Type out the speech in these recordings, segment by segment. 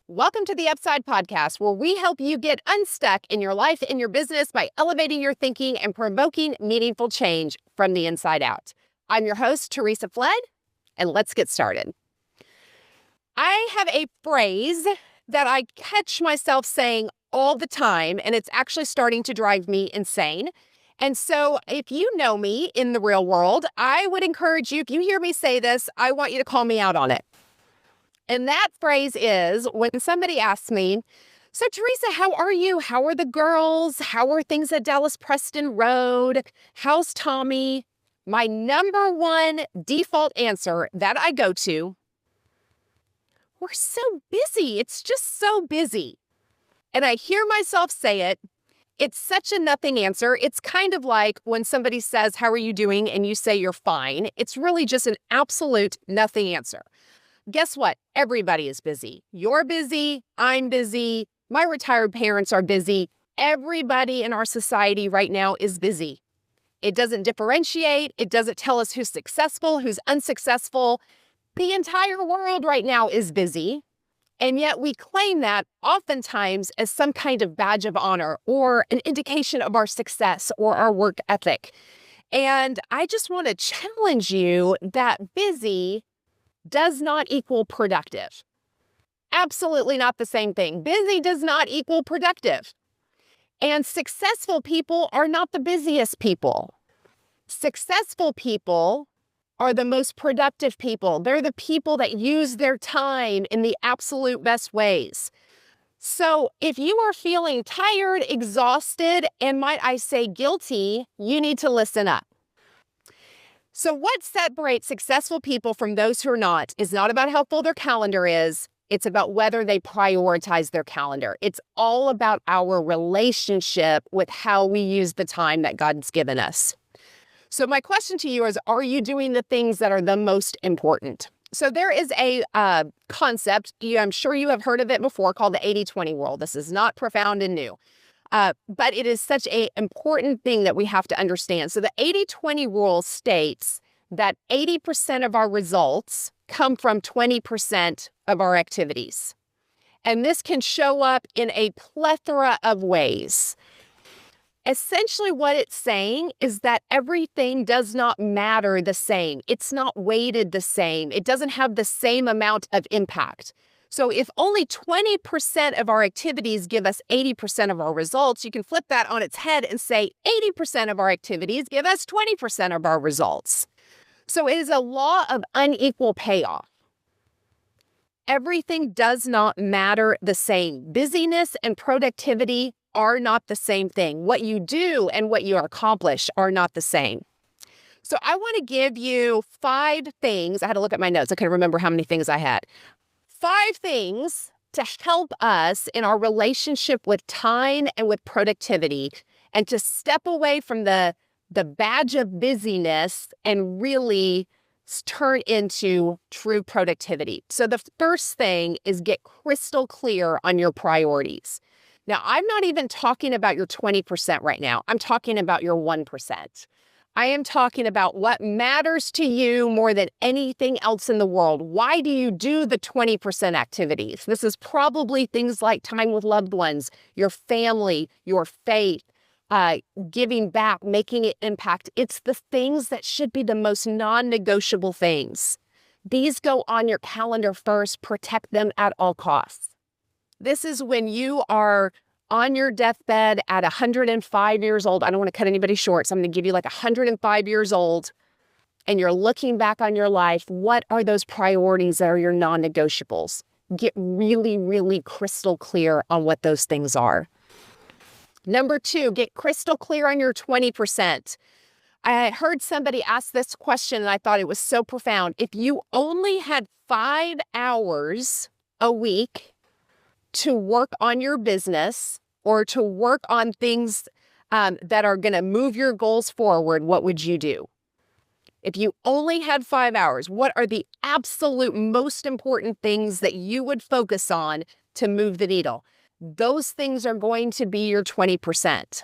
Welcome to the Upside podcast, where we help you get unstuck in your life and your business by elevating your thinking and provoking meaningful change from the inside out. I'm your host, Teresa Flood, and let's get started. I have a phrase that I catch myself saying all the time, and it's actually starting to drive me insane. And so if you know me in the real world, I would encourage you, if you hear me say this, I want you to call me out on it. And that phrase is when somebody asks me, so Teresa, how are you? How are the girls? How are things at Dallas Preston Road? How's Tommy? My number one default answer that I go to, we're so busy. It's just so busy. And I hear myself say it. It's such a nothing answer. It's kind of like when somebody says, how are you doing? And you say you're fine. It's really just an absolute nothing answer. Guess what? Everybody is busy. You're busy. I'm busy. My retired parents are busy. Everybody in our society right now is busy. It doesn't differentiate. It doesn't tell us who's successful, who's unsuccessful. The entire world right now is busy. And yet we claim that oftentimes as some kind of badge of honor or an indication of our success or our work ethic. And I just want to challenge you that busy does not equal productive. Absolutely not the same thing. Busy does not equal productive. And successful people are not the busiest people. Successful people are the most productive people. They're the people that use their time in the absolute best ways. So if you are feeling tired, exhausted, and might I say guilty, you need to listen up. So what separates successful people from those who are not is not about how full their calendar is. It's about whether they prioritize their calendar. It's all about our relationship with how we use the time that God's given us. So my question to you is, are you doing the things that are the most important? So there is a concept, I'm sure you have heard of it before, called the 80-20 rule. This is not profound and new. But it is such an important thing that we have to understand. So the 80-20 rule states that 80% of our results come from 20% of our activities. And this can show up in a plethora of ways. Essentially what it's saying is that everything does not matter the same. It's not weighted the same. It doesn't have the same amount of impact. So if only 20% of our activities give us 80% of our results, you can flip that on its head and say 80% of our activities give us 20% of our results. So it is a law of unequal payoff. Everything does not matter the same. Busyness and productivity are not the same thing. What you do and what you accomplish are not the same. So I want to give you 5 things. I had to look at my notes. I couldn't remember how many things I had. 5 things to help us in our relationship with time and with productivity and to step away from the badge of busyness and really turn into true productivity. So the first thing is get crystal clear on your priorities. Now, I'm not even talking about your 20% right now. I'm talking about your 1%. I am talking about what matters to you more than anything else in the world. Why do you do the 20% activities? This is probably things like time with loved ones, your family, your faith, giving back, making an impact. It's the things that should be the most non-negotiable things. These go on your calendar first. Protect them at all costs. This is when you are on your deathbed at 105 years old. I don't want to cut anybody short, so I'm going to give you like 105 years old, and you're looking back on your life. What are those priorities that are your non-negotiables? Get really, really crystal clear on what those things are. Number 2, get crystal clear on your 20%. I heard somebody ask this question, and I thought it was so profound. If you only had 5 hours a week to work on your business or to work on things that are going to move your goals forward, what would you do? If you only had 5 hours, what are the absolute most important things that you would focus on to move the needle? Those things are going to be your 20%.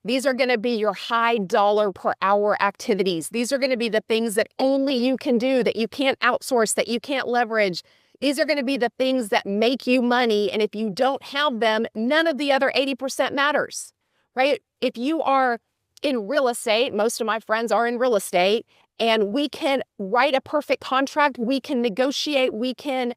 These are going to be your high dollar per hour activities. These are going to be the things that only you can do, that you can't outsource, that you can't leverage. These are going to be the things that make you money. And if you don't have them, none of the other 80% matters, right? If you are in real estate, most of my friends are in real estate, and we can write a perfect contract, we can negotiate, we can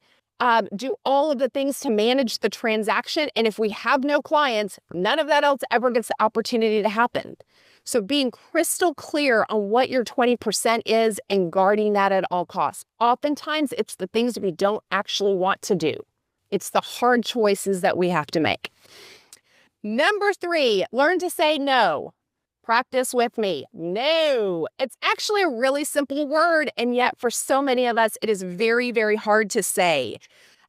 do all of the things to manage the transaction. And if we have no clients, none of that else ever gets the opportunity to happen. So being crystal clear on what your 20% is and guarding that at all costs. Oftentimes, it's the things we don't actually want to do. It's the hard choices that we have to make. Number 3, learn to say no. Practice with me. No. It's actually a really simple word, and yet for so many of us, it is very, very hard to say.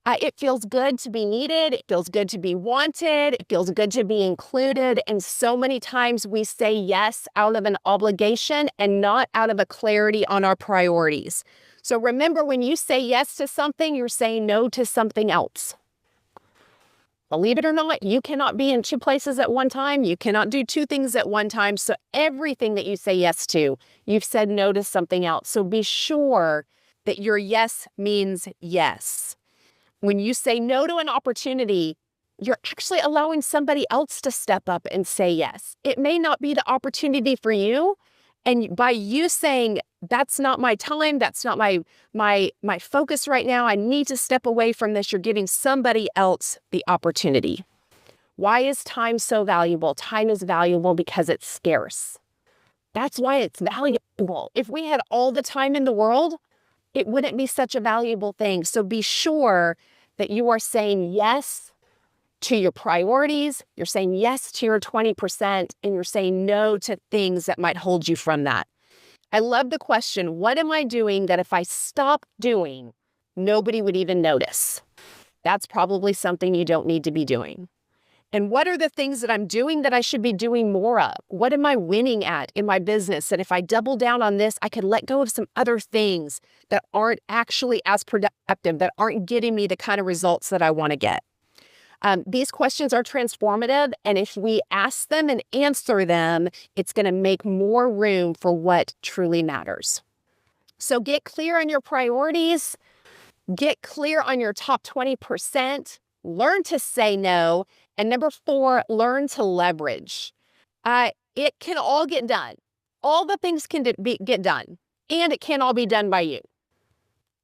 It feels good to be needed. It feels good to be wanted. It feels good to be included. And so many times we say yes out of an obligation and not out of a clarity on our priorities. So remember, when you say yes to something, you're saying no to something else. Believe it or not, you cannot be in 2 places at one time. You cannot do 2 things at one time. So everything that you say yes to, you've said no to something else. So be sure that your yes means yes. When you say no to an opportunity, you're actually allowing somebody else to step up and say yes. It may not be the opportunity for you. And by you saying, that's not my time, that's not my focus right now, I need to step away from this, you're giving somebody else the opportunity. Why is time so valuable? Time is valuable because it's scarce. That's why it's valuable. If we had all the time in the world, it wouldn't be such a valuable thing. So be sure that you are saying yes to your priorities, you're saying yes to your 20%, and you're saying no to things that might hold you from that. I love the question, what am I doing that if I stop doing, nobody would even notice? That's probably something you don't need to be doing. And what are the things that I'm doing that I should be doing more of? What am I winning at in my business? And if I double down on this, I could let go of some other things that aren't actually as productive, that aren't getting me the kind of results that I want to get. These questions are transformative, and if we ask them and answer them, it's going to make more room for what truly matters. So get clear on your priorities, get clear on your top 20%, learn to say no, and number 4, learn to leverage. It can all get done. All the things can get done, and it can all be done by you.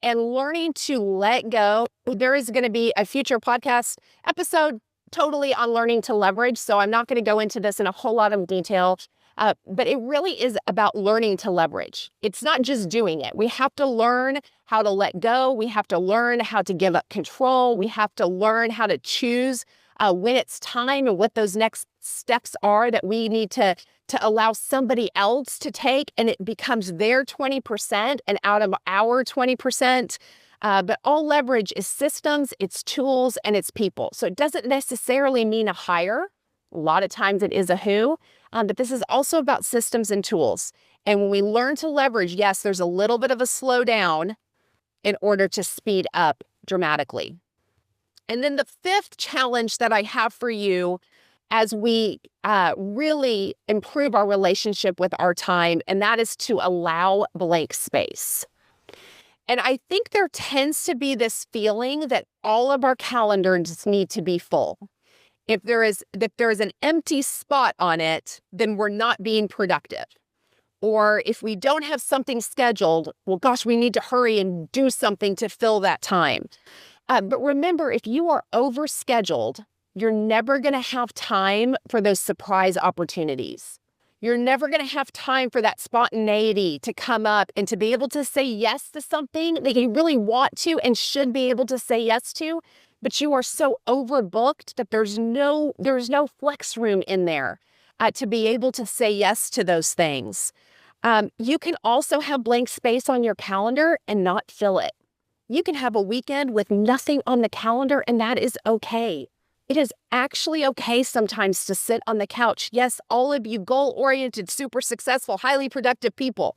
And learning to let go. There is going to be a future podcast episode totally on learning to leverage. So I'm not going to go into this in a whole lot of detail, but it really is about learning to leverage. It's not just doing it. We have to learn how to let go. We have to learn how to give up control. We have to learn how to choose when it's time and what those next steps are that we need to allow somebody else to take, and it becomes their 20% and out of our 20%. But all leverage is systems, it's tools, and it's people. So it doesn't necessarily mean a hire. A lot of times it is a who, but this is also about systems and tools. And when we learn to leverage, yes, there's a little bit of a slowdown in order to speed up dramatically. And then the 5th challenge that I have for you as we really improve our relationship with our time, and that is to allow blank space. And I think there tends to be this feeling that all of our calendars need to be full. If there is an empty spot on it, then we're not being productive. Or if we don't have something scheduled, well, gosh, we need to hurry and do something to fill that time. But remember, if you are overscheduled, you're never going to have time for those surprise opportunities. You're never going to have time for that spontaneity to come up and to be able to say yes to something that you really want to and should be able to say yes to, but you are so overbooked that there's no flex room in there to be able to say yes to those things. You can also have blank space on your calendar and not fill it. You can have a weekend with nothing on the calendar, and that is okay. It is actually okay sometimes to sit on the couch. Yes, all of you goal-oriented, super successful, highly productive people,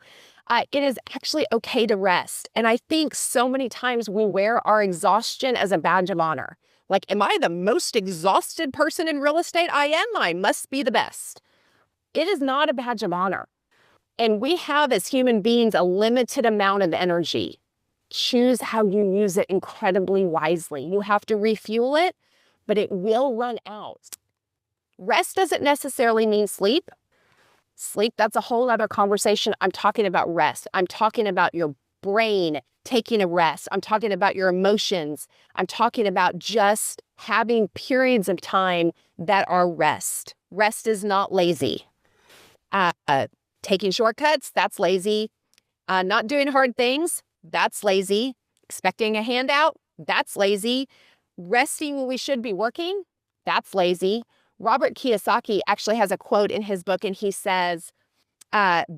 it is actually okay to rest. And I think so many times we wear our exhaustion as a badge of honor. Like, am I the most exhausted person in real estate? I am. I must be the best. It is not a badge of honor. And we have, as human beings, a limited amount of energy. choose how you use it incredibly wisely. You have to refuel it, but it will run out. Rest doesn't necessarily mean sleep. Sleep, that's a whole other conversation. I'm talking about rest. I'm talking about your brain taking a rest. I'm talking about your emotions. I'm talking about just having periods of time that are rest. Rest is not lazy. Taking shortcuts, that's lazy. Not doing hard things, that's lazy. Expecting a handout, that's lazy. Resting when we should be working, that's lazy. Robert Kiyosaki actually has a quote in his book, and he says,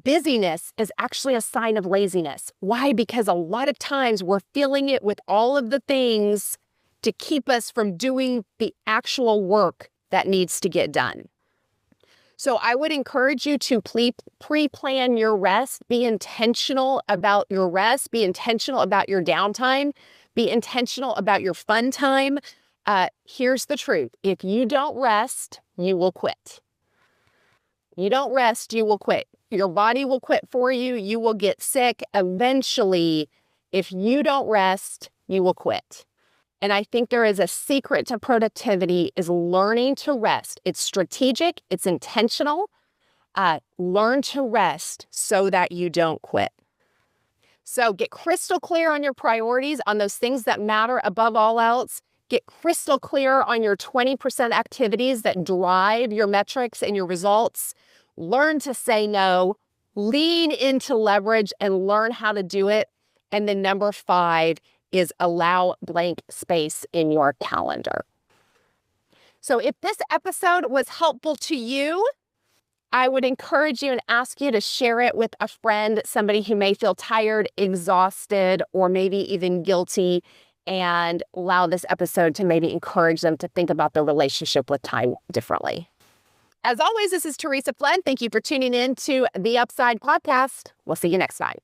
busyness is actually a sign of laziness. Why? Because a lot of times we're filling it with all of the things to keep us from doing the actual work that needs to get done. So I would encourage you to pre-plan your rest. Be intentional about your rest. Be intentional about your downtime. Be intentional about your fun time. Here's the truth. If you don't rest, you will quit. You don't rest, you will quit. Your body will quit for you. You will get sick. Eventually, if you don't rest, you will quit. And I think there is a secret to productivity is learning to rest. It's strategic. It's intentional. Learn to rest so that you don't quit. So get crystal clear on your priorities, on those things that matter above all else. Get crystal clear on your 20% activities that drive your metrics and your results. Learn to say no. Lean into leverage and learn how to do it. And then number 5 is allow blank space in your calendar. So if this episode was helpful to you, I would encourage you and ask you to share it with a friend, somebody who may feel tired, exhausted, or maybe even guilty, and allow this episode to maybe encourage them to think about their relationship with time differently. As always, this is Teresa Flynn. Thank you for tuning in to The Upside podcast. We'll see you next time.